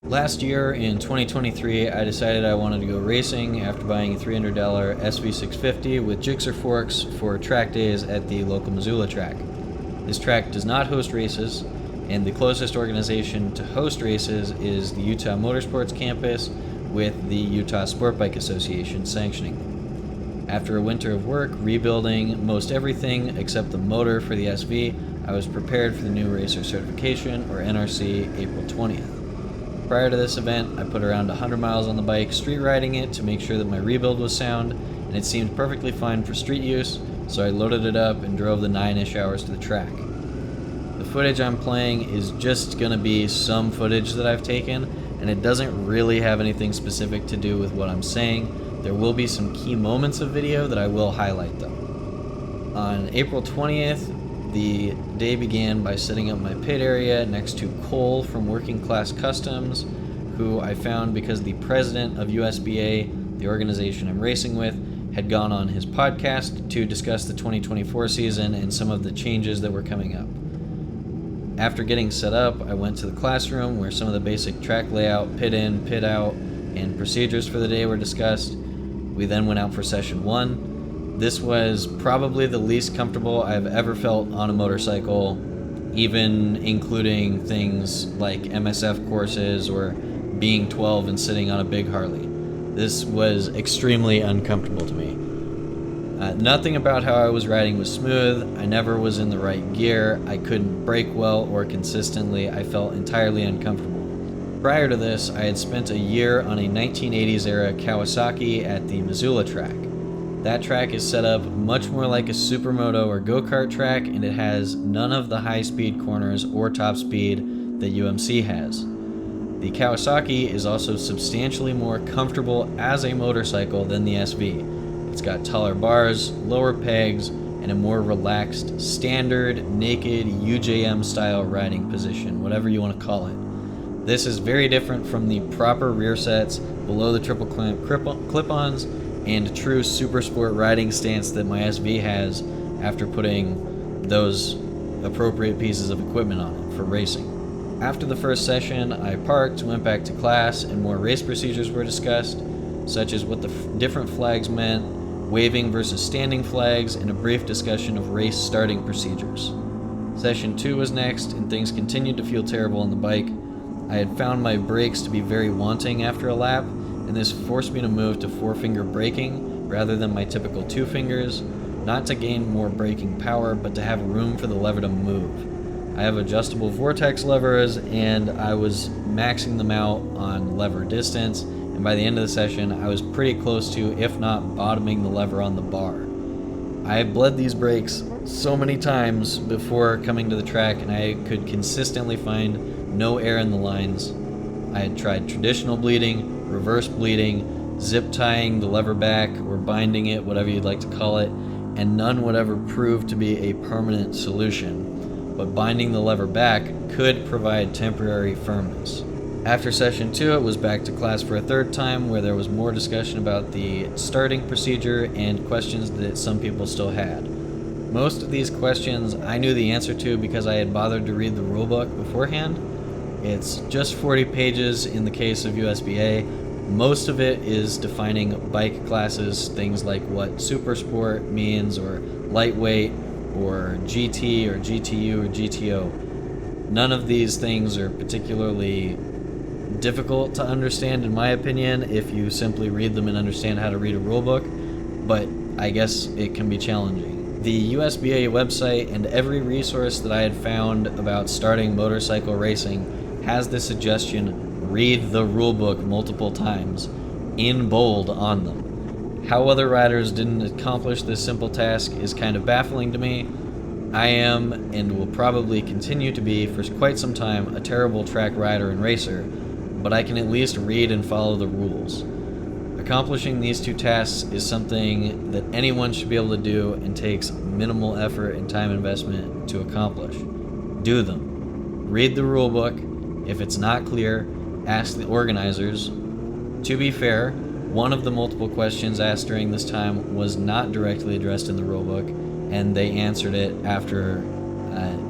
Last year in 2023, I decided I wanted to go racing after buying a $300 SV650 with Gixxer forks for track days at the local Missoula track. This track does not host races, and the closest organization to host races is the Utah Motorsports Campus with the Utah Sport Bike Association sanctioning. After a winter of work rebuilding most everything except the motor for the SV, I was prepared for the new racer certification, or NRC, April 20th. Prior to this event, I put around 100 miles on the bike, street riding it to make sure that my rebuild was sound, and it seemed perfectly fine for street use, so I loaded it up and drove the 9-ish hours to the track. The footage I'm playing is just going to be some footage that I've taken, and it doesn't really have anything specific to do with what I'm saying. There will be some key moments of video that I will highlight though. On April 20th, the day began by setting up my pit area next to Cole from Working Class Customs, who I found because the president of USBA, the organization I'm racing with, had gone on his podcast to discuss the 2024 season and some of the changes that were coming up. After getting set up, I went to the classroom where some of the basic track layout, pit in, pit out, and procedures for the day were discussed. We then went out for session 1. This was probably the least comfortable I've ever felt on a motorcycle, even including things like MSF courses or being 12 and sitting on a big Harley. This was extremely uncomfortable to me. Nothing about how I was riding was smooth. I never was in the right gear. I couldn't brake well or consistently. I felt entirely uncomfortable. Prior to this, I had spent a year on a 1980s era Kawasaki at the Missoula track. That track is set up much more like a supermoto or go-kart track, and it has none of the high-speed corners or top speed that UMC has. The Kawasaki is also substantially more comfortable as a motorcycle than the SV. It's got taller bars, lower pegs, and a more relaxed, standard, naked, UJM-style riding position, whatever you want to call it. This is very different from the proper rear sets below the triple clamp clip-ons and true super sport riding stance that my SV has after putting those appropriate pieces of equipment on it for racing. After the first session, I parked, went back to class, and more race procedures were discussed, such as what the different flags meant, waving versus standing flags, and a brief discussion of race starting procedures. Session 2 was next, and things continued to feel terrible on the bike. I had found my brakes to be very wanting after a lap, and this forced me to move to 4-finger braking rather than my typical 2 fingers, not to gain more braking power, but to have room for the lever to move. I have adjustable vortex levers, and I was maxing them out on lever distance, and by the end of the session, I was pretty close to, if not bottoming the lever on the bar. I have bled these brakes so many times before coming to the track, and I could consistently find no air in the lines. I had tried traditional bleeding, reverse bleeding, zip tying the lever back, or binding it, whatever you'd like to call it, and none would ever prove to be a permanent solution. But binding the lever back could provide temporary firmness. After session 2, it was back to class for a third time, where there was more discussion about the starting procedure and questions that some people still had. Most of these questions I knew the answer to because I had bothered to read the rulebook beforehand. It's just 40 pages in the case of USBA. Most of it is defining bike classes, things like what super sport means, or lightweight, or GT, or GTU, or GTO. None of these things are particularly difficult to understand, in my opinion, if you simply read them and understand how to read a rulebook, but I guess it can be challenging. The USBA website and every resource that I had found about starting motorcycle racing has the suggestion, read the rulebook multiple times, in bold on them. How other riders didn't accomplish this simple task is kind of baffling to me. I am, and will probably continue to be for quite some time, a terrible track rider and racer, but I can at least read and follow the rules. Accomplishing these 2 tasks is something that anyone should be able to do and takes minimal effort and time investment to accomplish. Do them. Read the rulebook. If it's not clear, ask the organizers. To be fair, one of the multiple questions asked during this time was not directly addressed in the rulebook, and they answered it after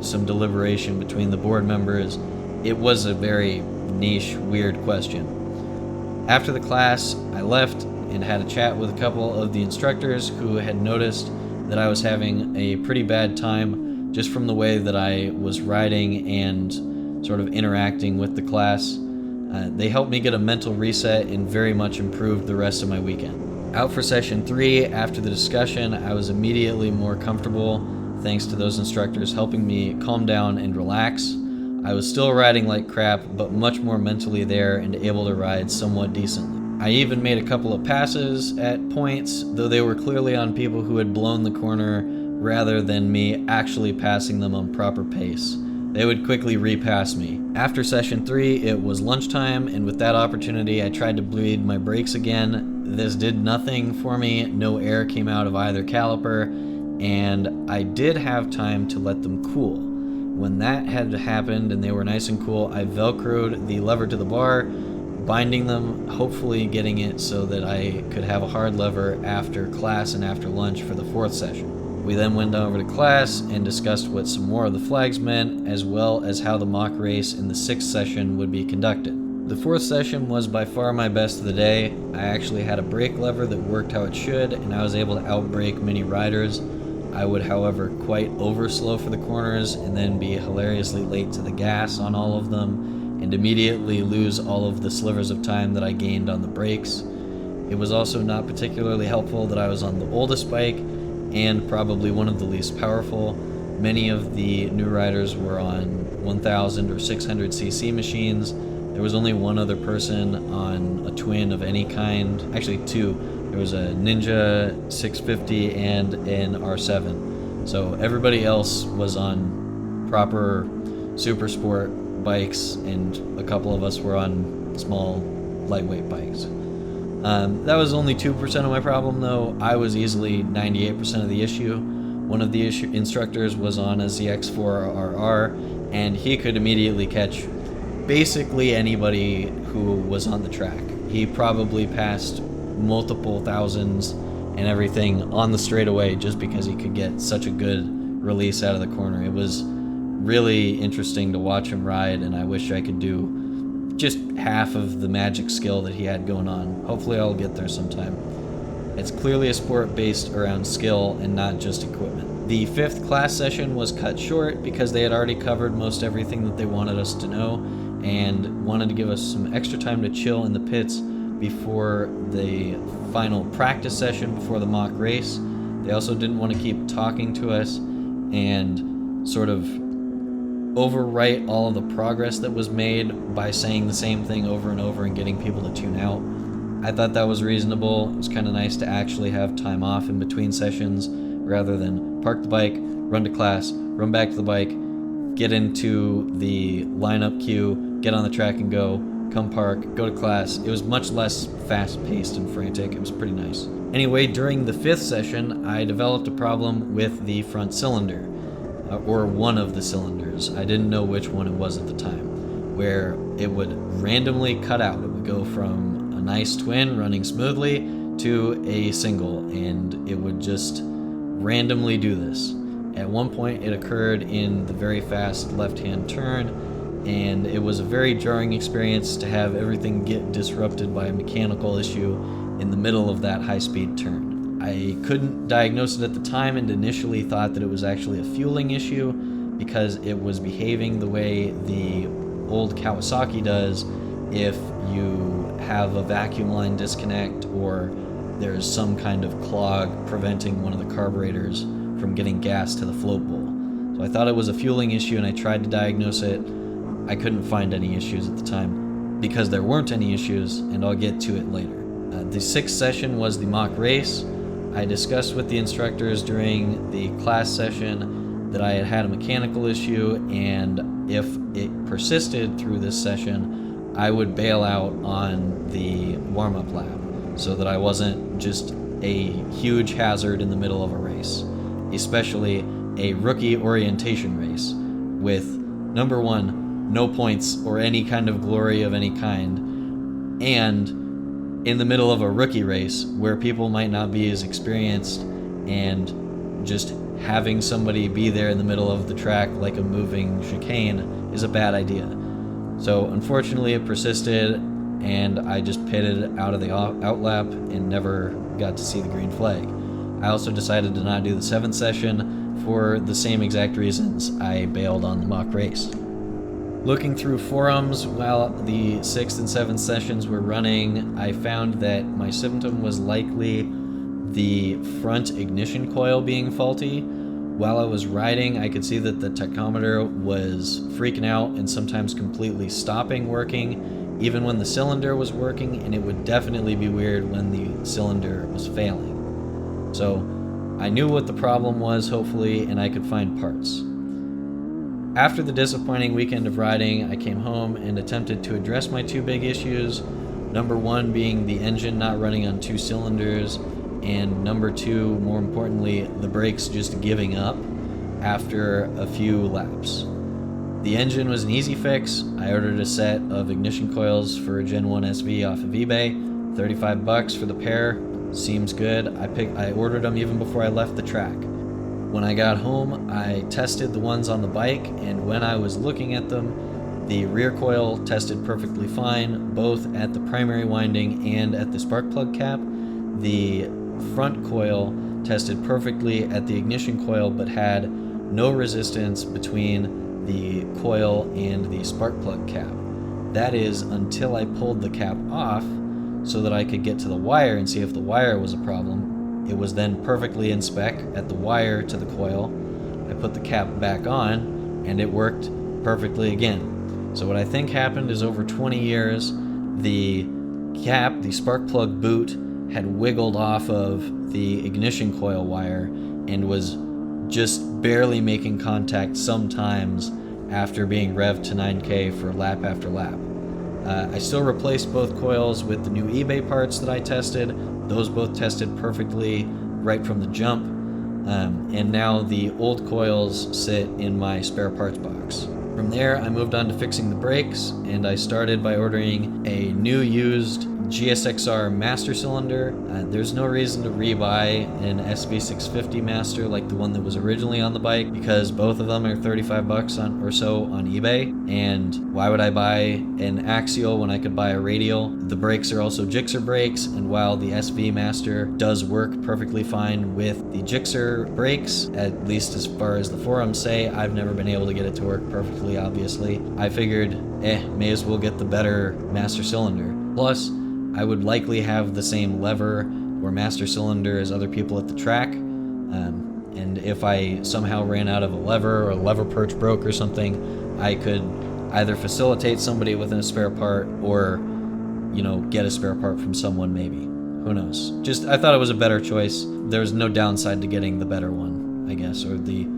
some deliberation between the board members. It was a very niche, weird question. After the class, I left and had a chat with a couple of the instructors who had noticed that I was having a pretty bad time just from the way that I was riding and sort of interacting with the class. They helped me get a mental reset and very much improved the rest of my weekend. Out for session 3, after the discussion, I was immediately more comfortable thanks to those instructors helping me calm down and relax. I was still riding like crap, but much more mentally there and able to ride somewhat decently. I even made a couple of passes at points, though they were clearly on people who had blown the corner rather than me actually passing them on proper pace. They would quickly repass me. After session 3, it was lunchtime, and with that opportunity, I tried to bleed my brakes again. This did nothing for me. No air came out of either caliper, and I did have time to let them cool. When that had happened and they were nice and cool, I velcroed the lever to the bar, binding them, hopefully getting it so that I could have a hard lever after class and after lunch for the 4th session. We then went over to class and discussed what some more of the flags meant, as well as how the mock race in the 6th session would be conducted. The 4th session was by far my best of the day. I actually had a brake lever that worked how it should, and I was able to outbrake many riders. I would, however, quite overslow for the corners and then be hilariously late to the gas on all of them, and immediately lose all of the slivers of time that I gained on the brakes. It was also not particularly helpful that I was on the oldest bike, and probably one of the least powerful. Many of the new riders were on 1000 or 600cc machines. There was only one other person on a twin of any kind, actually 2. There was a Ninja 650 and an R7. So everybody else was on proper super sport bikes, and a couple of us were on small lightweight bikes. That was only 2% of my problem, though. I was easily 98% of the issue. One of the instructors was on a ZX4RR, and he could immediately catch basically anybody who was on the track. He probably passed multiple thousands and everything on the straightaway just because he could get such a good release out of the corner. It was really interesting to watch him ride, and I wish I could do just half of the magic skill that he had going on. Hopefully I'll get there sometime. It's clearly a sport based around skill and not just equipment. The 5th class session was cut short because they had already covered most everything that they wanted us to know and wanted to give us some extra time to chill in the pits before the final practice session before the mock race. They also didn't want to keep talking to us and sort of overwrite all of the progress that was made by saying the same thing over and over and getting people to tune out. I thought that was reasonable. It was kind of nice to actually have time off in between sessions rather than park the bike, run to class, run back to the bike, get into the lineup queue, get on the track and go, come park, go to class. It was much less fast-paced and frantic. It was pretty nice. Anyway, during the 5th session, I developed a problem with the front cylinder. Or one of the cylinders. I didn't know which one it was at the time, where it would randomly cut out. It would go from a nice twin running smoothly to a single, and it would just randomly do this. At one point, it occurred in the very fast left-hand turn, and it was a very jarring experience to have everything get disrupted by a mechanical issue in the middle of that high-speed turn. I couldn't diagnose it at the time and initially thought that it was actually a fueling issue because it was behaving the way the old Kawasaki does if you have a vacuum line disconnect or there's some kind of clog preventing one of the carburetors from getting gas to the float bowl. So I thought it was a fueling issue and I tried to diagnose it. I couldn't find any issues at the time because there weren't any issues, and I'll get to it later. The 6th session was the mock race. I discussed with the instructors during the class session that I had had a mechanical issue, and if it persisted through this session, I would bail out on the warm-up lap so that I wasn't just a huge hazard in the middle of a race, especially a rookie orientation race with, number 1, no points or any kind of glory of any kind, and in the middle of a rookie race where people might not be as experienced, and just having somebody be there in the middle of the track like a moving chicane is a bad idea. So unfortunately it persisted, and I just pitted out of the outlap and never got to see the green flag. I also decided to not do the 7th session for the same exact reasons I bailed on the mock race. Looking through forums while the 6th and 7th sessions were running, I found that my symptom was likely the front ignition coil being faulty. While I was riding, I could see that the tachometer was freaking out and sometimes completely stopping working, even when the cylinder was working, and it would definitely be weird when the cylinder was failing. So I knew what the problem was, hopefully, and I could find parts. After the disappointing weekend of riding, I came home and attempted to address my 2 big issues. Number 1 being the engine not running on 2 cylinders, and number 2, more importantly, the brakes just giving up after a few laps. The engine was an easy fix. I ordered a set of ignition coils for a Gen 1 SV off of eBay, $35 for the pair. Seems good. I ordered them even before I left the track. When I got home, I tested the ones on the bike, and when I was looking at them, the rear coil tested perfectly fine, both at the primary winding and at the spark plug cap. The front coil tested perfectly at the ignition coil, but had no resistance between the coil and the spark plug cap. That is until I pulled the cap off so that I could get to the wire and see if the wire was a problem. It was then perfectly in spec at the wire to the coil. I put the cap back on, and it worked perfectly again. So what I think happened is, over 20 years, the cap, the spark plug boot, had wiggled off of the ignition coil wire and was just barely making contact sometimes after being revved to 9K for lap after lap. I still replaced both coils with the new eBay parts that I tested. Those both tested perfectly right from the jump. And now the old coils sit in my spare parts box. From there, I moved on to fixing the brakes, and I started by ordering a new used GSXR master cylinder. There's no reason to rebuy an SB650 master like the one that was originally on the bike, because both of them are $35 or so on eBay. And why would I buy an axial when I could buy a radial? The brakes are also Gixxer brakes, and while the SV master does work perfectly fine with the Gixxer brakes, at least as far as the forums say, I've never been able to get it to work perfectly, obviously. I figured, may as well get the better master cylinder. Plus, I would likely have the same lever or master cylinder as other people at the track. And if I somehow ran out of a lever, or a lever perch broke or something, I could either facilitate somebody with a spare part, or, get a spare part from someone maybe. Who knows? Just, I thought it was a better choice. There was no downside to getting the better one, I guess, or the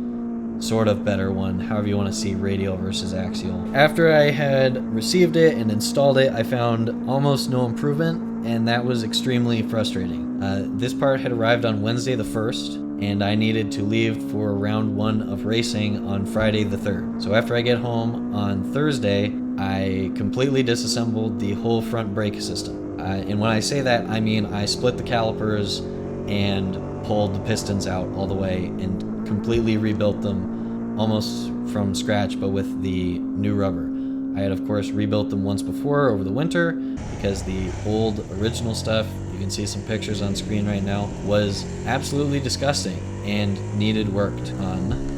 sort of better one, however you want to see radial versus axial. After I had received it and installed it, I found almost no improvement, and that was extremely frustrating. This part had arrived on Wednesday the 1st, and I needed to leave for round 1 of racing on Friday the 3rd. So after I get home on Thursday, I completely disassembled the whole front brake system. And when I say that, I mean I split the calipers and pulled the pistons out all the way and completely rebuilt them almost from scratch, but with the new rubber. I had, of course, rebuilt them once before over the winter, because the old original stuff, you can see some pictures on screen right now, was absolutely disgusting and needed worked on.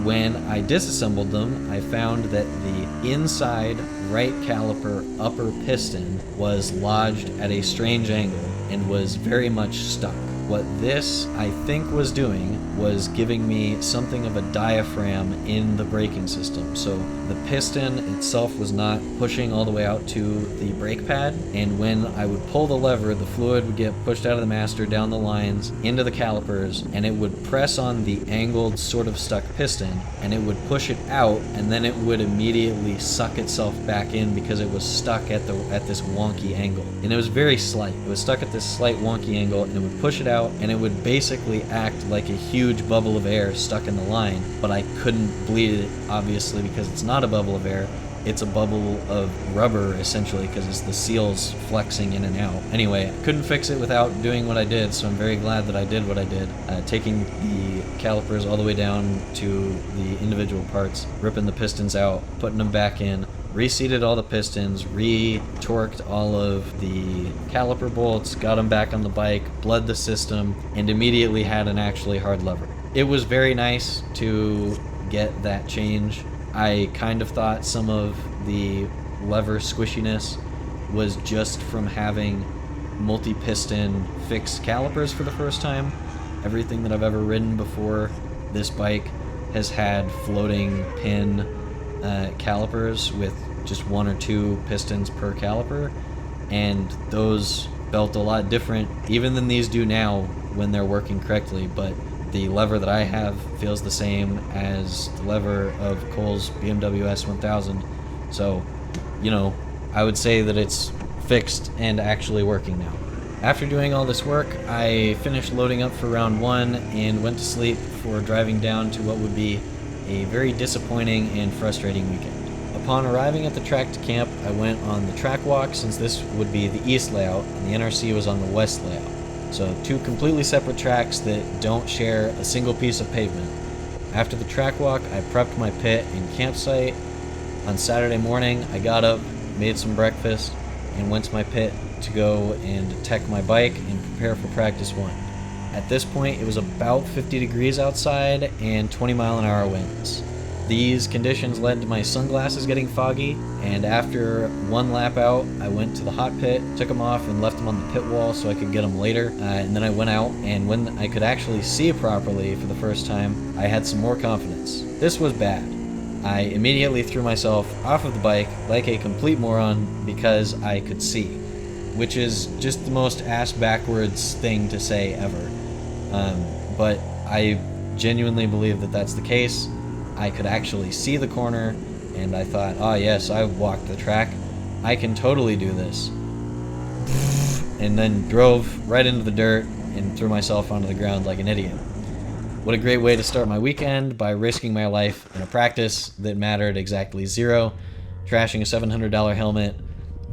When I disassembled them, I found that the inside right caliper upper piston was lodged at a strange angle and was very much stuck. What this, I think, was doing was giving me something of a diaphragm in the braking system. So the piston itself was not pushing all the way out to the brake pad, and when I would pull the lever, the fluid would get pushed out of the master, down the lines, into the calipers, and it would press on the angled, sort of stuck piston, and it would push it out, and then it would immediately suck itself back in because it was stuck at this wonky angle. And it was very slight. It was stuck at this slight wonky angle, and it would push it out, and it would basically act like a huge bubble of air stuck in the line, but I couldn't bleed it, obviously, because it's not a bubble of air. It's a bubble of rubber, essentially, because it's the seals flexing in and out. Anyway, I couldn't fix it without doing what I did, so I'm very glad that I did what I did. Taking the calipers all the way down to the individual parts, ripping the pistons out, putting them back in, reseated all the pistons, re-torqued all of the caliper bolts, got them back on the bike, bled the system, and immediately had an actually hard lever. It was very nice to get that change. I kind of thought some of the lever squishiness was just from having multi-piston fixed calipers for the first time. Everything that I've ever ridden before this bike has had floating pin calipers with just 1 or 2 pistons per caliper, and those felt a lot different even than these do now when they're working correctly. But the lever that I have feels the same as the lever of Cole's BMW S1000, so you know, I would say that it's fixed and actually working now. After doing all this work, I finished loading up for round 1 and went to sleep before driving down to what would be a very disappointing and frustrating weekend. Upon arriving at the track to camp, I went on the track walk since this would be the east layout and the NRC was on the west layout. So 2 completely separate tracks that don't share a single piece of pavement. After the track walk, I prepped my pit and campsite. On Saturday morning, I got up, made some breakfast, and went to my pit to go and tech my bike and prepare for practice 1. At this point, it was about 50 degrees outside and 20-mile-an-hour winds. These conditions led to my sunglasses getting foggy, and after 1 lap out, I went to the hot pit, took them off, and left them on the pit wall so I could get them later. And then I went out, and when I could actually see properly for the first time, I had some more confidence. This was bad. I immediately threw myself off of the bike like a complete moron because I could see, which is just the most ass-backwards thing to say ever. But I genuinely believe that that's the case. I could actually see the corner, and I thought, oh yes, I've walked the track. I can totally do this. And then drove right into the dirt and threw myself onto the ground like an idiot. What a great way to start my weekend, by risking my life in a practice that mattered exactly 0, trashing a $700 helmet,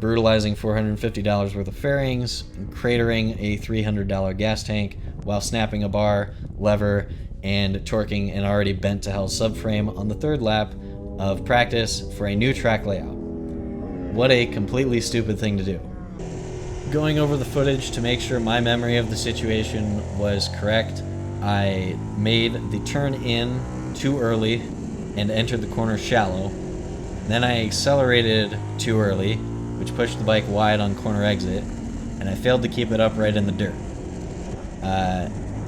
brutalizing $450 worth of fairings, and cratering a $300 gas tank while snapping a bar, lever, and torquing an already bent to hell subframe on the 3rd lap of practice for a new track layout. What a completely stupid thing to do. Going over the footage to make sure my memory of the situation was correct, I made the turn in too early and entered the corner shallow. Then I accelerated too early, which pushed the bike wide on corner exit, and I failed to keep it upright in the dirt.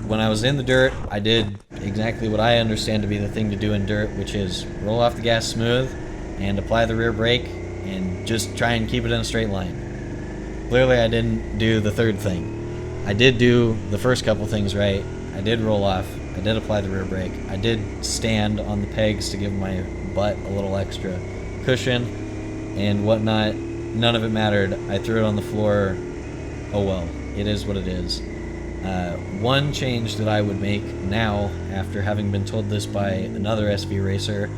When I was in the dirt, I did exactly what I understand to be the thing to do in dirt, which is roll off the gas smooth and apply the rear brake and just try and keep it in a straight line. Clearly I didn't do the 3rd thing. I did do the first couple things right. I did roll off, I did apply the rear brake, I did stand on the pegs to give my butt a little extra cushion and whatnot. None of it mattered. I threw it on the floor. Oh well, it is what it is. One change that I would make now, after having been told this by another SV racer,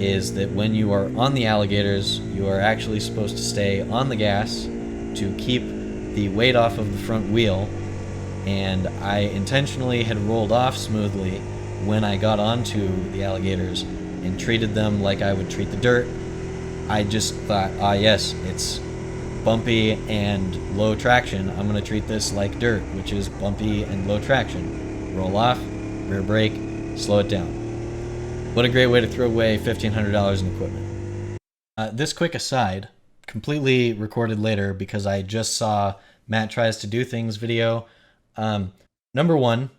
is that when you are on the alligators, you are actually supposed to stay on the gas to keep the weight off of the front wheel, and I intentionally had rolled off smoothly when I got onto the alligators and treated them like I would treat the dirt. I just thought, yes, it's bumpy and low traction. I'm going to treat this like dirt, which is bumpy and low traction. Roll off, rear brake, slow it down. What a great way to throw away $1,500 in equipment. This quick aside, completely recorded later because I just saw Matt Tries to Do Things video. Number 1,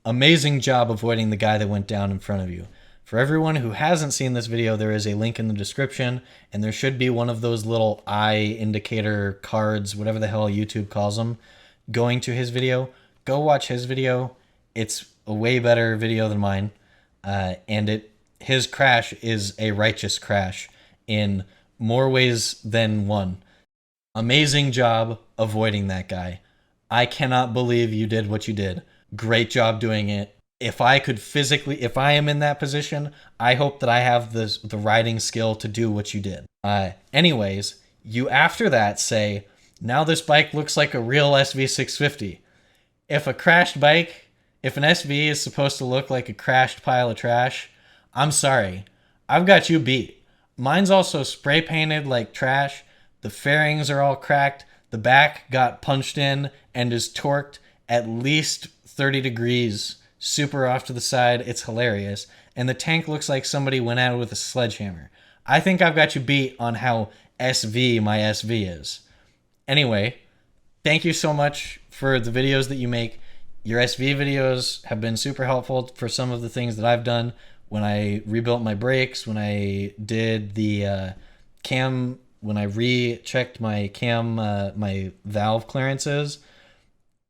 amazing job avoiding the guy that went down in front of you. For everyone who hasn't seen this video, there is a link in the description, and there should be one of those little eye indicator cards, whatever the hell YouTube calls them, going to his video. Go watch his video. It's a way better video than mine, and his crash is a righteous crash in more ways than one. Amazing job avoiding that guy. I cannot believe you did what you did. Great job doing it. If I am in that position, I hope that I have the riding skill to do what you did. Anyways, you after that say, now this bike looks like a real SV650. If an SV is supposed to look like a crashed pile of trash, I'm sorry. I've got you beat. Mine's also spray painted like trash. The fairings are all cracked. The back got punched in and is torqued at least 30 degrees, super off to the side. It's hilarious. And the tank looks like somebody went at it with a sledgehammer. I think I've got you beat on how SV my SV is. Anyway, thank you so much for the videos that you make. Your SV videos have been super helpful for some of the things that I've done. When I rebuilt my brakes, when I did the cam, when I rechecked my cam, my valve clearances,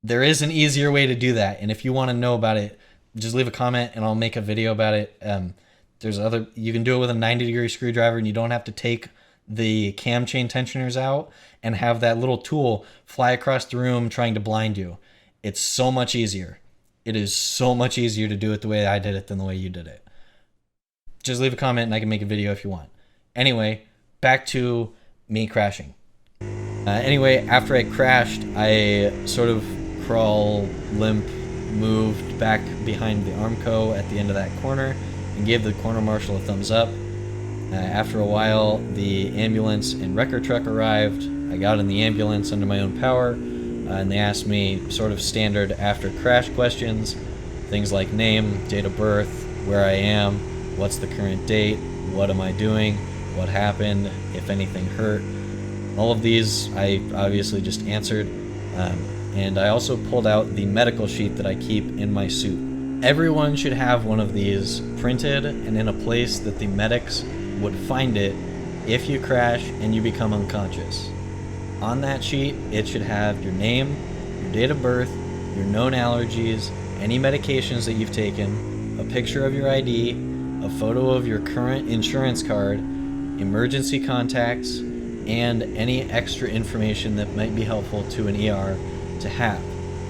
there is an easier way to do that. And if you want to know about it, just leave a comment and I'll make a video about it. You can do it with a 90-degree screwdriver, and you don't have to take the cam chain tensioners out and have that little tool fly across the room trying to blind you. It's so much easier. It is so much easier to do it the way I did it than the way you did it. Just leave a comment and I can make a video if you want. Anyway, back to me crashing. Anyway, after I crashed, I sort of crawl, limp, moved back behind the Armco at the end of that corner and gave the corner marshal a thumbs up. After a while, the ambulance and wrecker truck arrived. I got in the ambulance under my own power, and they asked me sort of standard after crash questions, things like name, date of birth, where I am, what's the current date, what am I doing, what happened, if anything hurt. All of these I obviously just answered, and I also pulled out the medical sheet that I keep in my suit. Everyone should have one of these printed and in a place that the medics would find it if you crash and you become unconscious. On that sheet, it should have your name, your date of birth, your known allergies, any medications that you've taken, a picture of your ID, a photo of your current insurance card, emergency contacts, and any extra information that might be helpful to an ER to have.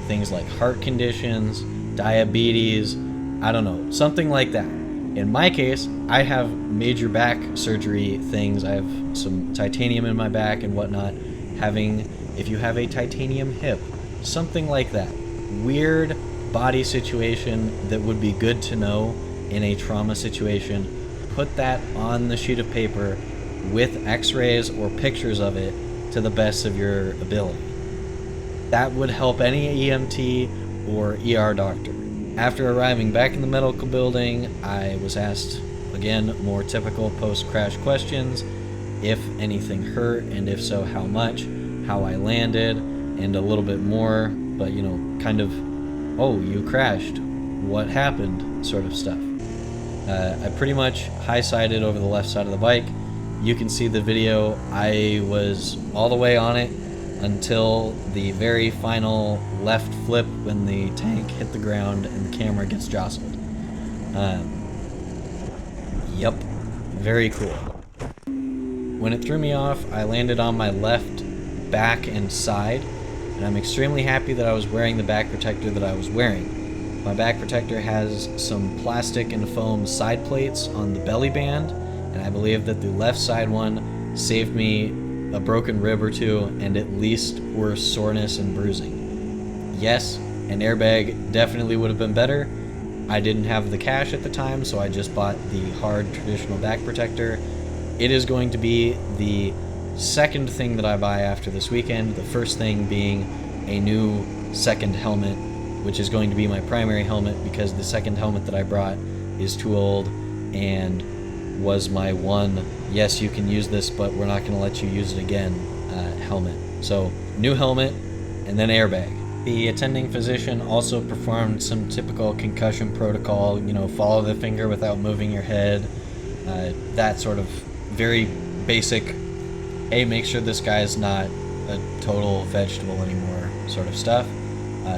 Things like heart conditions, diabetes, I don't know, something like that. In my case, I have major back surgery things. I have some titanium in my back and whatnot. If you have a titanium hip, something like that. Weird body situation that would be good to know in a trauma situation. Put that on the sheet of paper with x-rays or pictures of it to the best of your ability. That would help any EMT or ER doctor. After arriving back in the medical building, I was asked, again, more typical post-crash questions. If anything hurt, and if so, how much, how I landed, and a little bit more, but kind of, oh, you crashed, what happened, sort of stuff. I pretty much high-sided over the left side of the bike. You can see the video. I was all the way on it until the very final left flip when the tank hit the ground and the camera gets jostled. Yep, very cool. When it threw me off, I landed on my left back and side, and I'm extremely happy that I was wearing the back protector that I was wearing. My back protector has some plastic and foam side plates on the belly band, and I believe that the left side one saved me a broken rib or two and at least worse soreness and bruising. Yes, an airbag definitely would have been better. I didn't have the cash at the time, so I just bought the hard traditional back protector. It is going to be the second thing that I buy after this weekend, the first thing being a new second helmet, which is going to be my primary helmet because the second helmet that I brought is too old and was my one, yes, you can use this, but we're not going to let you use it again, helmet. So, new helmet and then airbag. The attending physician also performed some typical concussion protocol, follow the finger without moving your head, that sort of very basic, hey, make sure this guy's not a total vegetable anymore sort of stuff.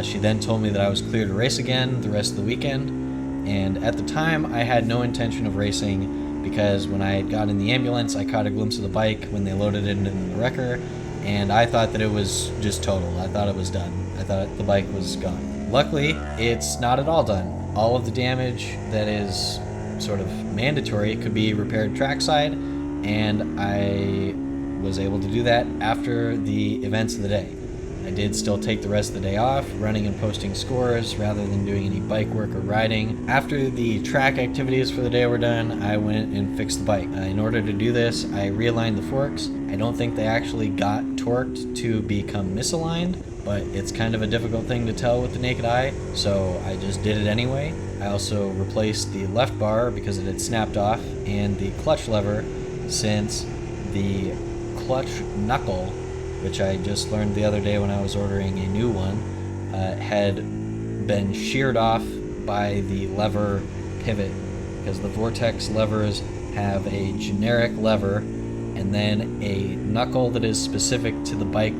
She then told me that I was clear to race again the rest of the weekend, and at the time I had no intention of racing because when I got in the ambulance I caught a glimpse of the bike when they loaded it into the wrecker, and I thought that it was just total. I thought it was done. I thought the bike was gone. Luckily, it's not at all done. All of the damage that is sort of mandatory could be repaired trackside, and I was able to do that after the events of the day. I did still take the rest of the day off, running and posting scores rather than doing any bike work or riding. After the track activities for the day were done, I went and fixed the bike. In order to do this, I realigned the forks. I don't think they actually got torqued to become misaligned, but it's kind of a difficult thing to tell with the naked eye, so I just did it anyway. I also replaced the left bar because it had snapped off, and the clutch lever, since the clutch knuckle, which I just learned the other day when I was ordering a new one, had been sheared off by the lever pivot, because the Vortex levers have a generic lever and then a knuckle that is specific to the bike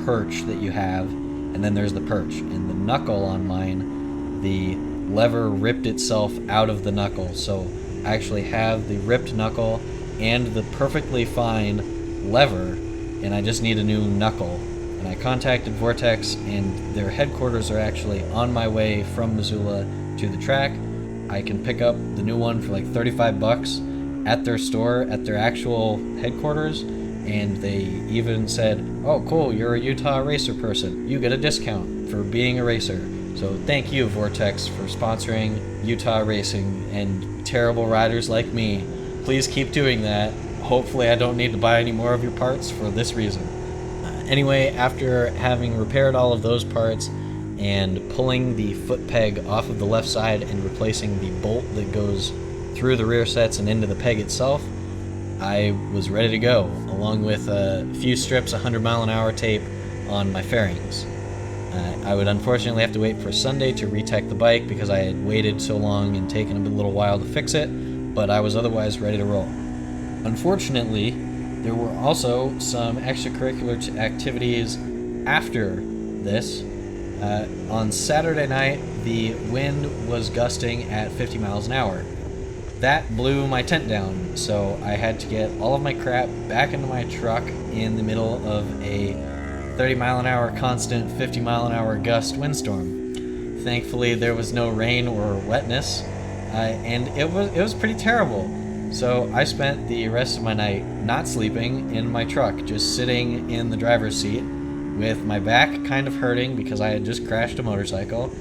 perch that you have, and then there's the perch. And the knuckle on mine, the lever ripped itself out of the knuckle, so I actually have the ripped knuckle and the perfectly fine lever, and I just need a new knuckle. And I contacted Vortex, and their headquarters are actually on my way from Missoula to the track. I can pick up the new one for like $35 at their store, at their actual headquarters, and they even said, "Oh, cool, you're a Utah racer person. You get a discount for being a racer." So thank you, Vortex, for sponsoring Utah racing and terrible riders like me. Please keep doing that. Hopefully I don't need to buy any more of your parts for this reason. Anyway, after having repaired all of those parts and pulling the foot peg off of the left side and replacing the bolt that goes through the rear sets and into the peg itself, I was ready to go, along with a few strips of 100-mile-an-hour tape on my fairings. I would unfortunately have to wait for Sunday to retech the bike because I had waited so long and taken a little while to fix it, but I was otherwise ready to roll. Unfortunately, there were also some extracurricular activities after this. On Saturday night, the wind was gusting at 50 miles an hour. That blew my tent down, so I had to get all of my crap back into my truck in the middle of a 30-mile-an-hour constant 50-mile-an-hour gust windstorm. Thankfully, there was no rain or wetness, and it was pretty terrible. So I spent the rest of my night not sleeping in my truck, just sitting in the driver's seat with my back kind of hurting because I had just crashed a motorcycle,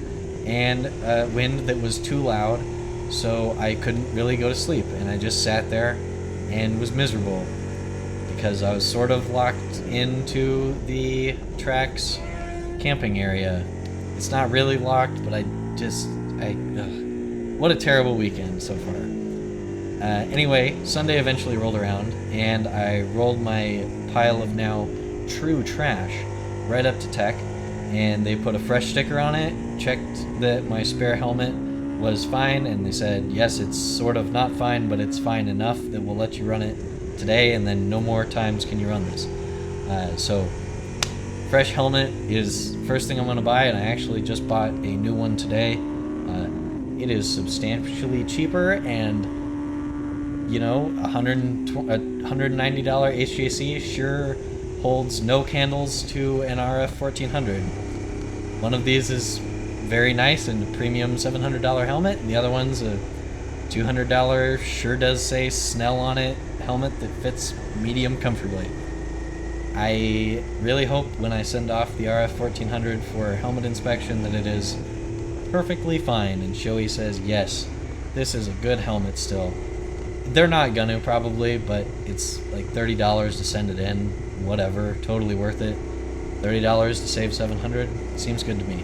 and wind that was too loud, so I couldn't really go to sleep, and I just sat there and was miserable because I was sort of locked into the track's camping area. It's not really locked, but what a terrible weekend so far. Anyway, Sunday eventually rolled around, and I rolled my pile of now true trash right up to tech, and they put a fresh sticker on it, checked that my spare helmet was fine, and they said, yes, it's sort of not fine, but it's fine enough that we'll let you run it today, and then no more times can you run this. So, fresh helmet is first thing I'm going to buy, and I actually just bought a new one today. It is substantially cheaper, and $190 HJC sure holds no candles to an RF 1400. One of these is very nice and a premium $700 helmet, and the other one's a $200 sure does say Snell on it helmet that fits medium comfortably. I really hope when I send off the RF 1400 for helmet inspection that it is perfectly fine and Shoei says, yes, this is a good helmet still. They're not gonna probably, but it's like $30 to send it in, whatever, totally worth it. $30 to save $700, seems good to me.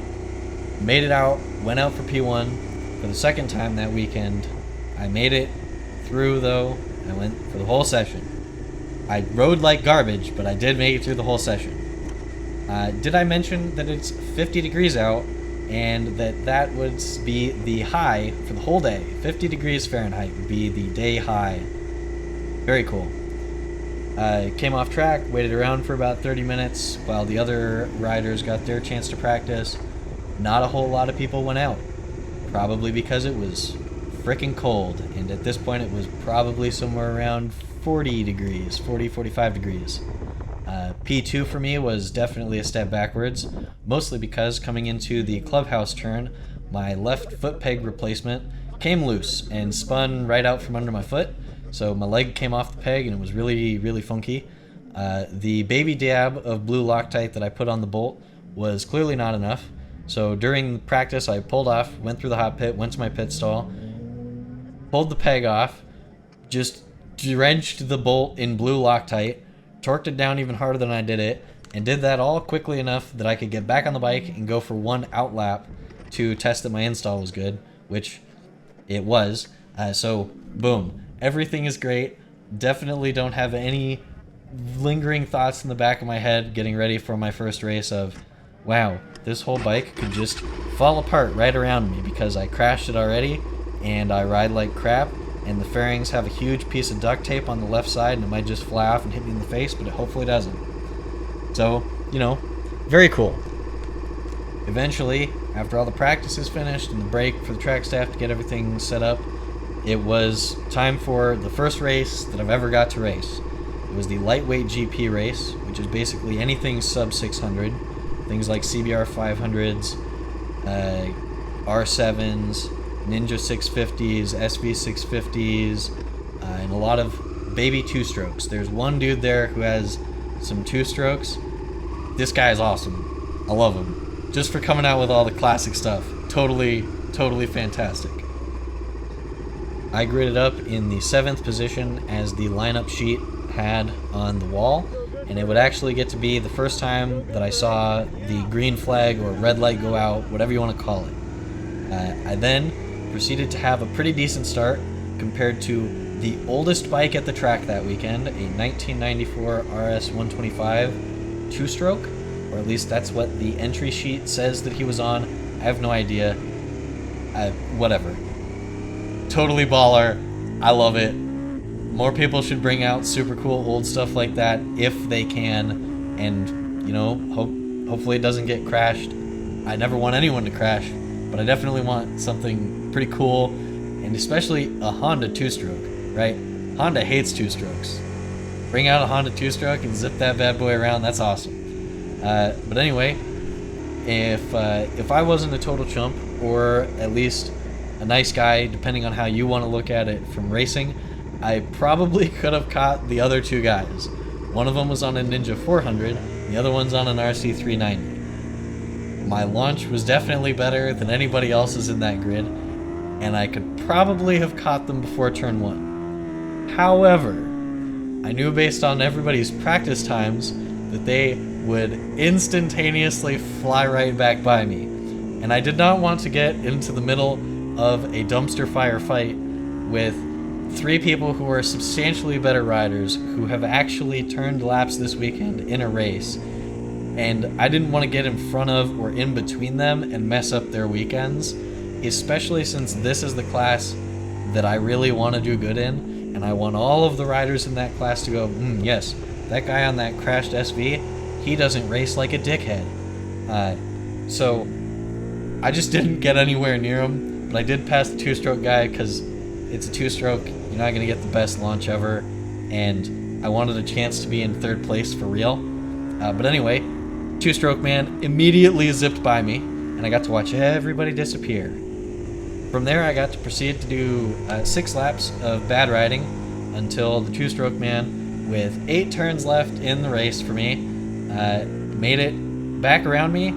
Made it out, went out for P1 for the second time that weekend. I made it through though, I went for the whole session. I rode like garbage, but I did make it through the whole session. Did I mention that it's 50 degrees out, and that would be the high for the whole day? 50 degrees Fahrenheit would be the day high. Very cool. I came off track, waited around for about 30 minutes while the other riders got their chance to practice. Not a whole lot of people went out, probably because it was frickin' cold, and at this point it was probably somewhere around 40 degrees, 45 degrees. P2 for me was definitely a step backwards, mostly because coming into the clubhouse turn, my left foot peg replacement came loose and spun right out from under my foot, so my leg came off the peg and it was really, really funky. The baby dab of blue Loctite that I put on the bolt was clearly not enough. So during practice, I pulled off, went through the hot pit, went to my pit stall, pulled the peg off, just drenched the bolt in blue Loctite, torqued it down even harder than I did it, and did that all quickly enough that I could get back on the bike and go for one out lap to test that my install was good, which it was. So boom, everything is great. Definitely don't have any lingering thoughts in the back of my head getting ready for my first race of, wow, this whole bike could just fall apart right around me because I crashed it already and I ride like crap, and the fairings have a huge piece of duct tape on the left side and it might just fly off and hit me in the face, but it hopefully doesn't. So, you know, very cool. Eventually, after all the practice is finished and the break for the track staff to get everything set up, it was time for the first race that I've ever got to race. It was the lightweight GP race, which is basically anything sub 600. Things like CBR 500s, R7s, Ninja 650s, SV 650s, and a lot of baby two-strokes. There's one dude there who has some two-strokes. This guy is awesome. I love him. Just for coming out with all the classic stuff. Totally fantastic. I gridded up in the 7th position as the lineup sheet had on the wall, and it would actually get to be the first time that I saw the green flag or red light go out, whatever you want to call it. I then proceeded to have a pretty decent start compared to the oldest bike at the track that weekend, a 1994 RS 125 two-stroke, or at least that's what the entry sheet says that he was on. I have no idea. Whatever. Totally baller. I love it. More people should bring out super cool old stuff like that if they can, and, you know, hopefully it doesn't get crashed. I never want anyone to crash, but I definitely want something pretty cool, and especially a Honda two-stroke, right? Honda hates two-strokes. Bring out a Honda two-stroke and zip that bad boy around. That's awesome. But anyway, if I wasn't a total chump, or at least a nice guy, depending on how you want to look at it from racing, I probably could have caught the other two guys. One of them was on a Ninja 400, the other one's on an RC 390. My launch was definitely better than anybody else's in that grid, and I could probably have caught them before turn 1. However, I knew based on everybody's practice times that they would instantaneously fly right back by me, and I did not want to get into the middle of a dumpster fire fight with 3 people who are substantially better riders who have actually turned laps this weekend in a race, and I didn't want to get in front of or in between them and mess up their weekends, especially since this is the class that I really want to do good in, and I want all of the riders in that class to go, yes, that guy on that crashed SV, he doesn't race like a dickhead. So I just didn't get anywhere near him, but I did pass the two-stroke guy because it's a two-stroke. You're not going to get the best launch ever, and I wanted a chance to be in 3rd place for real. But anyway, two-stroke man immediately zipped by me, and I got to watch everybody disappear. From there, I got to proceed to do 6 laps of bad riding until the two-stroke man, with 8 turns left in the race for me, made it back around me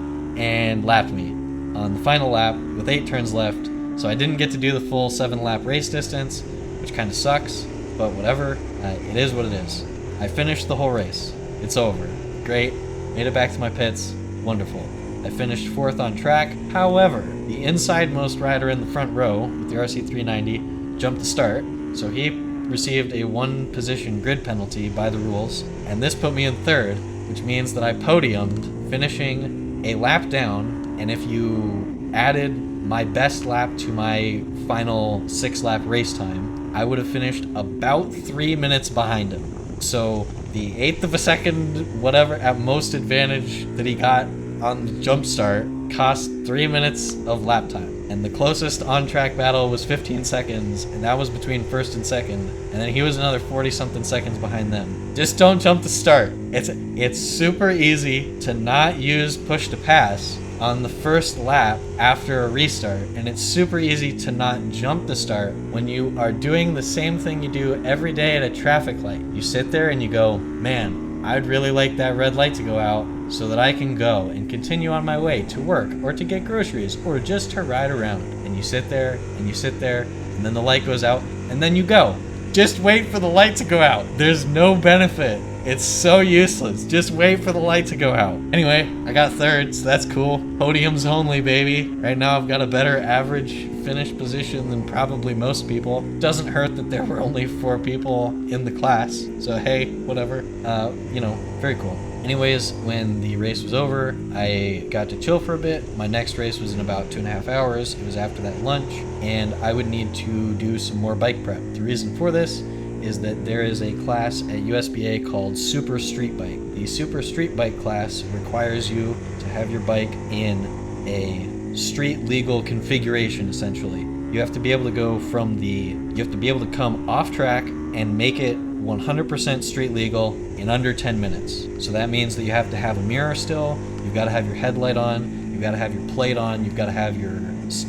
and lapped me on the final lap with 8 turns left. So I didn't get to do the full 7-lap race distance, which kind of sucks, but whatever. It is what it is. I finished the whole race. It's over. Great. Made it back to my pits. Wonderful. I finished 4th on track. However, the inside-most rider in the front row with the RC 390 jumped the start, so he received a 1-position grid penalty by the rules, and this put me in 3rd, which means that I podiumed, finishing a lap down, and if you added my best lap to my final 6-lap race time, I would have finished about 3 minutes behind him. So the 1/8 of a second, whatever, at most advantage that he got on the jump start cost 3 minutes of lap time. And the closest on-track battle was 15 seconds, and that was between 1st and 2nd. And then he was another 40-something seconds behind them. Just don't jump the start. It's super easy to not use push to pass on the first lap after a restart, and it's super easy to not jump the start when you are doing the same thing you do every day at a traffic light. You sit there and you go, man, I'd really like that red light to go out, so that I can go and continue on my way to work or to get groceries or just to ride around. And you sit there and you sit there, and then the light goes out, and then you go. Just wait for the light to go out. There's no benefit. It's so useless. Just wait for the light to go out. Anyway, I got third, so that's cool. Podiums only, baby. Right now I've got a better average finish position than probably most people. Doesn't hurt that there were only 4 people in the class. So hey, whatever. Very cool. Anyways, when the race was over, I got to chill for a bit. My next race was in about 2.5 hours. It was after that lunch, and I would need to do some more bike prep. The reason for this is that there is a class at USBA called Super Street Bike. The Super Street Bike class requires you to have your bike in a street legal configuration, essentially. You have to be able to come off track and make it 100% street legal in under 10 minutes. So that means that you have to have a mirror still, you've got to have your headlight on, you've got to have your plate on, you've got to have your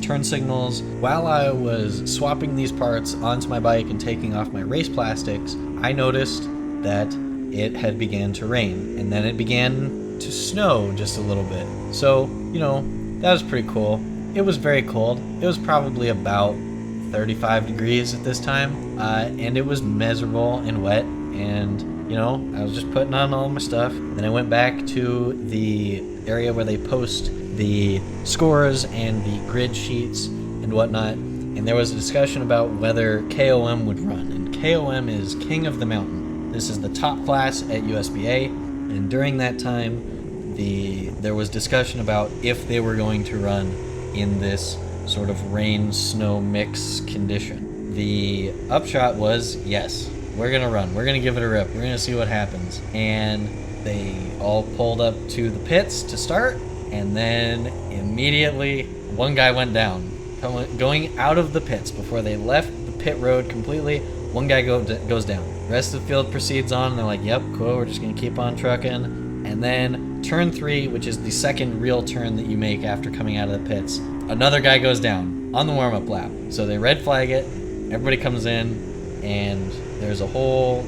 turn signals. While I was swapping these parts onto my bike and taking off my race plastics, I noticed that it had began to rain, and then it began to snow just a little bit. So, that was pretty cool. It was very cold. It was probably about 35 degrees at this time, and it was miserable and wet, and I was just putting on all my stuff. Then I went back to the area where they post the scores and the grid sheets and whatnot, and there was a discussion about whether KOM would run, and KOM is King of the Mountain. This is the top class at USBA, and during that time there was discussion about if they were going to run in this sort of rain-snow mix condition. The upshot was, yes, we're gonna run. We're gonna give it a rip. We're gonna see what happens. And they all pulled up to the pits to start, and then immediately one guy went down. Going out of the pits before they left the pit road completely, one guy goes down. The rest of the field proceeds on, and they're like, yep, cool, we're just gonna keep on trucking. And then turn 3, which is the second real turn that you make after coming out of the pits, another guy goes down on the warm-up lap. So they red flag it, everybody comes in, and there's a whole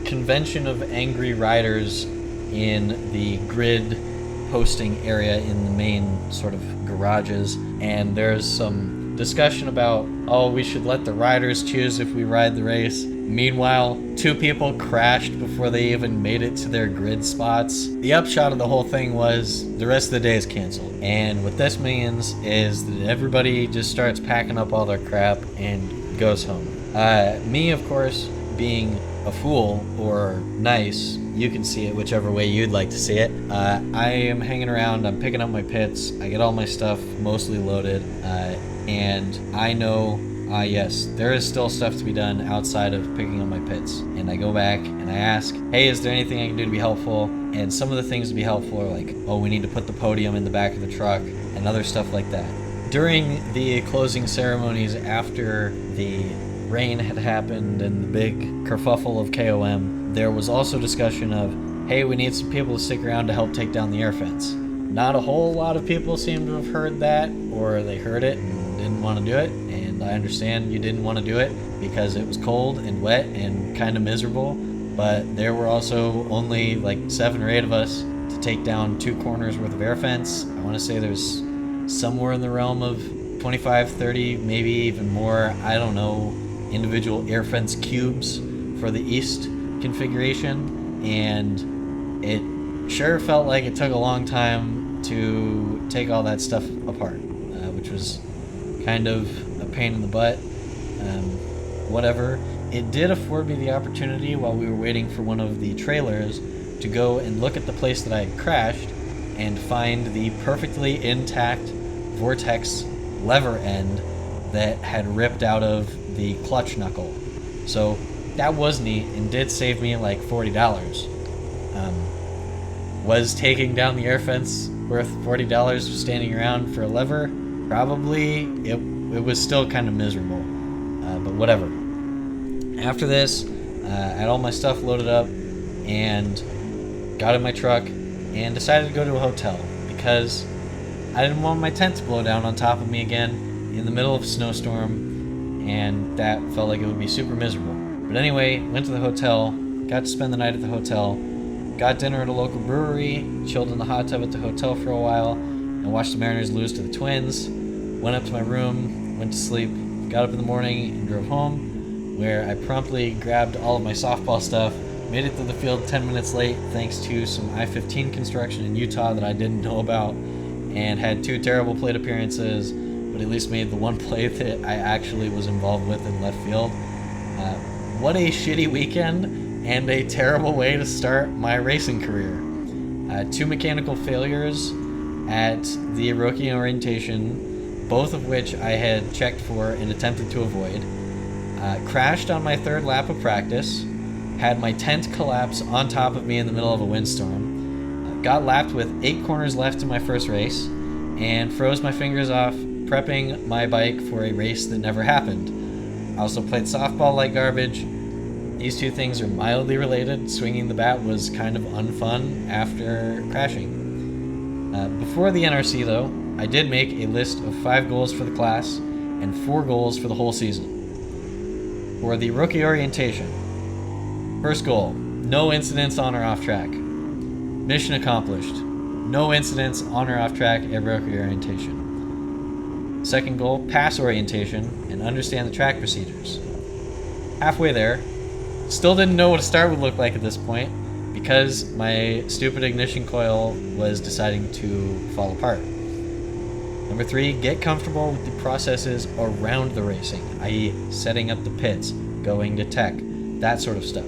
convention of angry riders in the grid posting area in the main sort of garages. And there's some discussion about, we should let the riders choose if we ride the race. Meanwhile, 2 people crashed before they even made it to their grid spots. The upshot of the whole thing was the rest of the day is canceled. And what this means is that everybody just starts packing up all their crap and goes home. Me, of course, being a fool or nice, you can see it whichever way you'd like to see it. I am hanging around, I'm picking up my pits, I get all my stuff mostly loaded, and I know yes, there is still stuff to be done outside of picking up my pits. And I go back and I ask, hey, is there anything I can do to be helpful? And some of the things to be helpful are like, we need to put the podium in the back of the truck and other stuff like that. During the closing ceremonies after the rain had happened and the big kerfuffle of KOM, there was also discussion of, hey, we need some people to stick around to help take down the air fence. Not a whole lot of people seem to have heard that, or they heard it and didn't want to do it. And I understand you didn't want to do it because it was cold and wet and kind of miserable, but there were also only like 7 or 8 of us to take down 2 corners worth of air fence. I want to say there's somewhere in the realm of 25, 30, maybe even more, I don't know, individual air fence cubes for the east configuration, and it sure felt like it took a long time to take all that stuff apart, which was kind of a pain in the butt. Whatever. It did afford me the opportunity while we were waiting for one of the trailers to go and look at the place that I had crashed and find the perfectly intact Vortex lever end that had ripped out of the clutch knuckle. So that was neat and did save me like $40. Was taking down the air fence worth $40 standing around for a lever? Probably. It was still kind of miserable, but whatever. After this, I had all my stuff loaded up and got in my truck and decided to go to a hotel because I didn't want my tent to blow down on top of me again in the middle of a snowstorm, and that felt like it would be super miserable. But anyway, went to the hotel, got to spend the night at the hotel, got dinner at a local brewery, chilled in the hot tub at the hotel for a while, and watched the Mariners lose to the Twins. Went up to my room, went to sleep, got up in the morning and drove home, where I promptly grabbed all of my softball stuff, made it to the field 10 minutes late thanks to some I-15 construction in Utah that I didn't know about, and had 2 terrible plate appearances, but at least made the one play that I actually was involved with in left field. What a shitty weekend and a terrible way to start my racing career. 2 mechanical failures at the rookie orientation, both of which I had checked for and attempted to avoid. Crashed on my 3rd lap of practice, had my tent collapse on top of me in the middle of a windstorm, got lapped with 8 corners left in my first race, and froze my fingers off prepping my bike for a race that never happened. I also played softball like garbage. These 2 things are mildly related. Swinging the bat was kind of unfun after crashing. Before the NRC, though, I did make a list of 5 goals for the class and 4 goals for the whole season. For the rookie orientation, first goal, no incidents on or off track. Mission accomplished. No incidents on or off track at rookie orientation. Second goal, pass orientation and understand the track procedures. Halfway there, still didn't know what a start would look like at this point because my stupid ignition coil was deciding to fall apart. Number 3, get comfortable with the processes around the racing, i.e. setting up the pits, going to tech, that sort of stuff.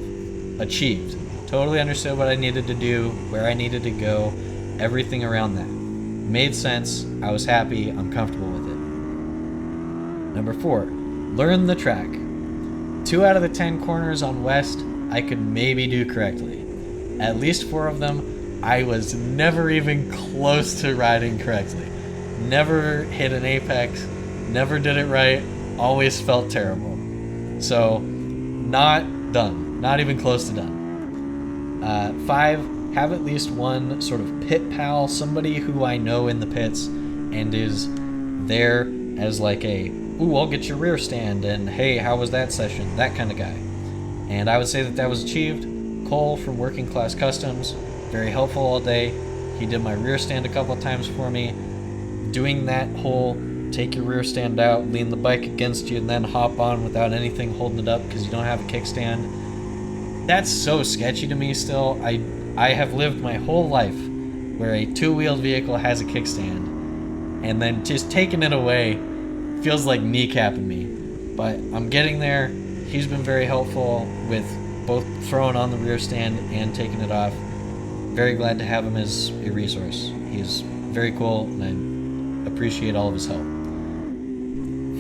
Achieved. Totally understood what I needed to do, where I needed to go, everything around that. Made sense, I was happy, I'm comfortable with it. Number 4, learn the track. 2 out of the 10 corners on West I could maybe do correctly. At least 4 of them I was never even close to riding correctly. Never hit an apex, never did it right, always felt terrible. So, not done. Not even close to done. 5, have at least one sort of pit pal, somebody who I know in the pits and is there as like a, ooh, I'll get your rear stand, and hey, how was that session? That kind of guy. And I would say that was achieved. Cole from Working Class Customs, very helpful all day. He did my rear stand a couple of times for me. Doing that whole take your rear stand out, lean the bike against you, and then hop on without anything holding it up because you don't have a kickstand. That's so sketchy to me still. I have lived my whole life where a 2-wheeled vehicle has a kickstand, and then just taking it away feels like kneecapping me. But I'm getting there. He's been very helpful with both throwing on the rear stand and taking it off. Very glad to have him as a resource. He's very cool, and I appreciate all of his help.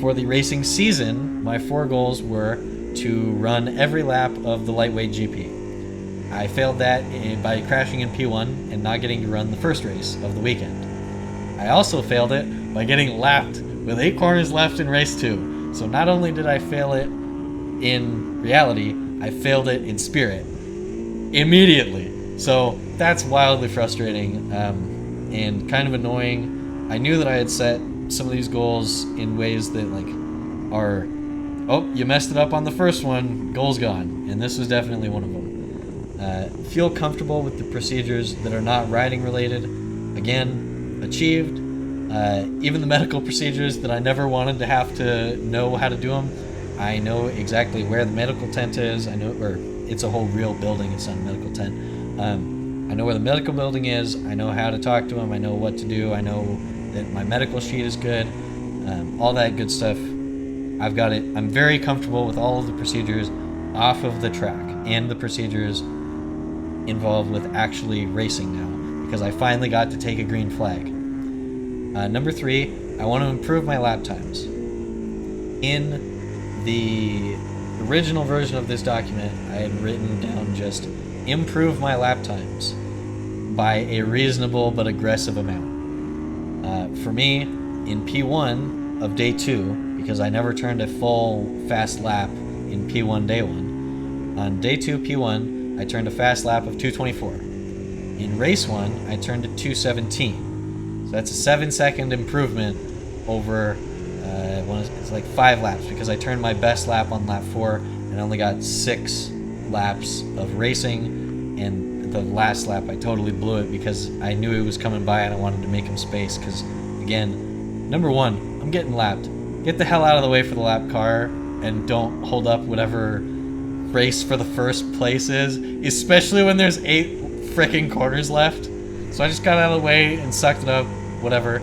For the racing season, my 4 goals were to run every lap of the lightweight GP. I failed that by crashing in P1 and not getting to run the first race of the weekend. I also failed it by getting lapped with 8 corners left in race 2. So not only did I fail it in reality, I failed it in spirit immediately. So that's wildly frustrating and kind of annoying. I knew that I had set some of these goals in ways that are, oh, you messed it up on the first one, goal's gone. And this was definitely one of them. Feel comfortable with the procedures that are not riding related. Again, achieved. Even the medical procedures that I never wanted to have to know how to do them, I know exactly where the medical tent is. I know, or it's a whole real building, it's not a medical tent. I know where the medical building is. I know how to talk to them. I know what to do. I know that my medical sheet is good. All that good stuff. I've got it. I'm very comfortable with all of the procedures off of the track and the procedures involved with actually racing now, because I finally got to take a green flag. Number 3, I want to improve my lap times. In the original version of this document, I had written down just improve my lap times by a reasonable but aggressive amount. For me, in P1 of day 2, because I never turned a full fast lap in P1 day 1, on day 2 P1, I turned a fast lap of 2:24. In race 1, I turned to 2:17. So that's a 7-second improvement over, it's like 5 laps, because I turned my best lap on lap 4 and only got 6 laps of racing, and the last lap I totally blew it because I knew he was coming by and I wanted to make him space because, again, number one, I'm getting lapped. Get the hell out of the way for the lap car and don't hold up whatever race for the first place is, especially when there's 8 freaking quarters left. So I just got out of the way and sucked it up, whatever.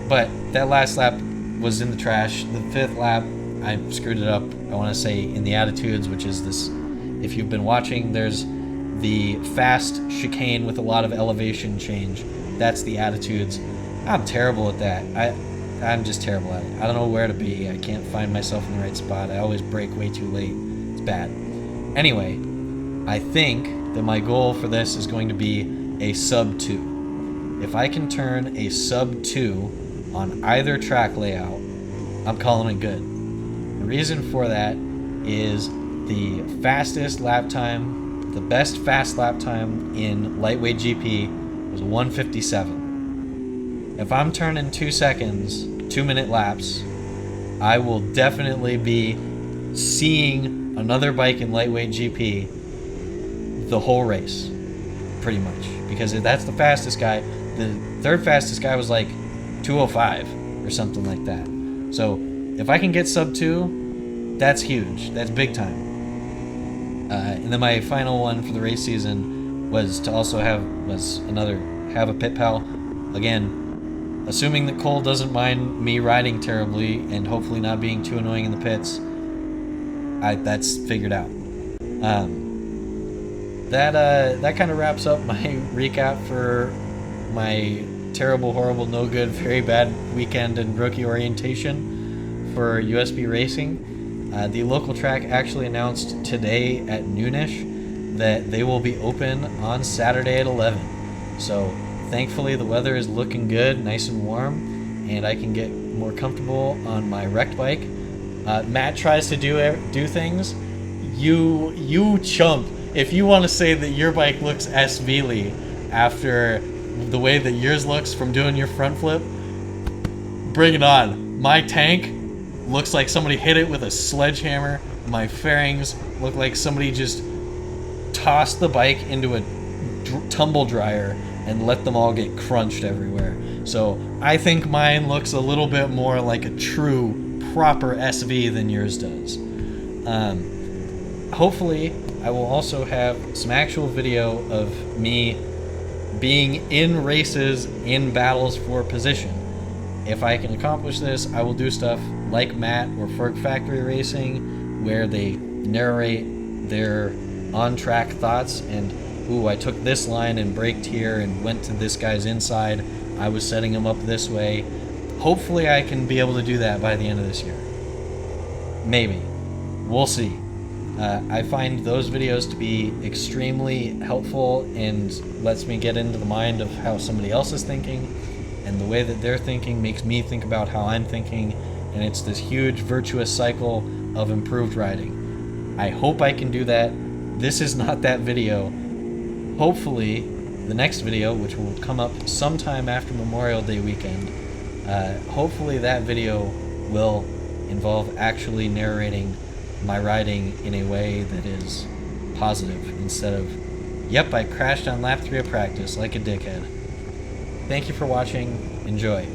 But that last lap was in the trash. The 5th lap, I screwed it up, I want to say, in the attitudes, which is this, if you've been watching, there's the fast chicane with a lot of elevation change. That's the attitudes. I'm terrible at that. I'm just terrible at it. I don't know where to be. I can't find myself in the right spot. I always brake way too late. It's bad. Anyway, I think that my goal for this is going to be a sub 2. If I can turn a sub 2 on either track layout, I'm calling it good. The reason for that is the fastest lap time, the best fast lap time in lightweight GP was 1:57. If I'm turning 2 seconds, 2-minute laps, I will definitely be seeing another bike in lightweight GP the whole race, pretty much, because that's the fastest guy. The 3rd fastest guy was like 2:05 or something like that. So if I can get sub 2, that's huge. That's big time. And then my final one for the race season was to also have a pit pal. Again, assuming that Cole doesn't mind me riding terribly and hopefully not being too annoying in the pits, that's figured out. That kind of wraps up my recap for my terrible, horrible, no good, very bad weekend and rookie orientation for USB Racing. The local track actually announced today at noonish that they will be open on Saturday at 11. So thankfully the weather is looking good, nice and warm, and I can get more comfortable on my wrecked bike. Matt tries to do things. You chump. If you want to say that your bike looks SV-ly after the way that yours looks from doing your front flip, bring it on. My tank looks like somebody hit it with a sledgehammer. My fairings look like somebody just tossed the bike into a tumble dryer and let them all get crunched everywhere. So I think mine looks a little bit more like a true, proper SV than yours does. Hopefully, I will also have some actual video of me being in races, in battles for position. If I can accomplish this, I will do stuff like Matt or Ferg Factory Racing, where they narrate their on-track thoughts and, ooh, I took this line and braked here and went to this guy's inside. I was setting him up this way. Hopefully I can be able to do that by the end of this year. Maybe. We'll see. I find those videos to be extremely helpful and lets me get into the mind of how somebody else is thinking, and the way that they're thinking makes me think about how I'm thinking, and it's this huge virtuous cycle of improved riding. I hope I can do that. This is not that video. Hopefully, the next video, which will come up sometime after Memorial Day weekend, hopefully that video will involve actually narrating my riding in a way that is positive instead of, yep, I crashed on lap 3 of practice like a dickhead. Thank you for watching. Enjoy.